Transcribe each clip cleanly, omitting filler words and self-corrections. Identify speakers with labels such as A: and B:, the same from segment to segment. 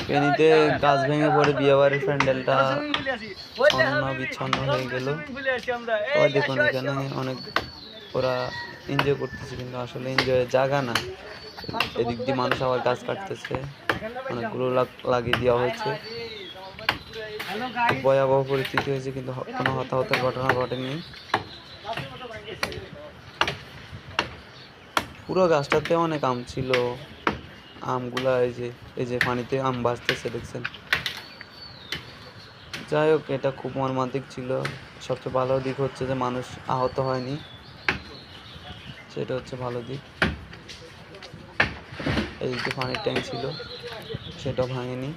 A: ফেনীতে গাছ ভেঙে পড়ে বিয়েবাড়ির প্যান্ডেলটা ছন্ন বিচ্ছন্ন হয়ে গেল। সবাই দেখুন এখানে অনেক ওরা এনজয় করতেছে, কিন্তু আসলে এনজয়ের জায়গা না। এদিক দিয়ে মানুষ আবার গাছ কাটতেছে, অনেকগুলো লাগিয়ে দেওয়া হয়েছে। ভয়াবহ পরিস্থিতি হয়েছে, কিন্তু কোনো হতাহতের ঘটনা ঘটেনি। পুরো গাছটাতে অনেক আম ছিল, আমগুলা এই যে পানিতে আম ভাসতেছে দেখছেন। যাই হোক, এটা খুব মর্মান্তিক ছিল। সবচেয়ে ভালো দিক হচ্ছে যে মানুষ আহত হয়নি, সেটা হচ্ছে ভালো দিক। এই যে পানির ট্যাঙ্ক ছিল সেটা ভাঙেনি,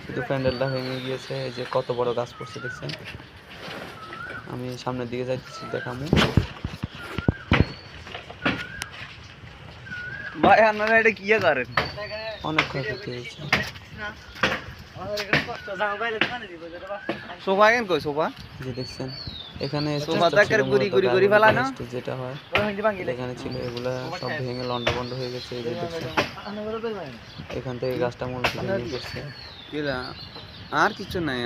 A: শুধু প্যান্ডেলটা ভেঙে গিয়েছে। এই যে কত বড় গাছ পড়ছে দেখছেন। আমি সামনের দিকে যাইতেছি, দেখামু।
B: ভাই আপনারা এটা কি করেন?
A: অনেক ক্ষয়ক্ষতি হয়েছে।
B: সোফা কেন কই সোফা?
A: যে দেখছেন এখানে যেটা হয় এখানে ছিল, এগুলা সব ভেঙে লন্ডভন্ড হয়ে গেছে। এই যে দেখছেন এখান থেকে গাছটা মূলত ভেঙে পড়ছে।
B: আর কিছু নাই,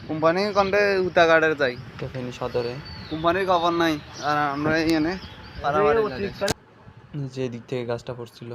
B: কোম্পানি কন্ডে উতা গাড়ের যাই
A: ফেনী সদরে
B: কোম্পানির খবর নাই। আর আমরা এখানে
A: যে দিক থেকে গাছটা পড়ছিল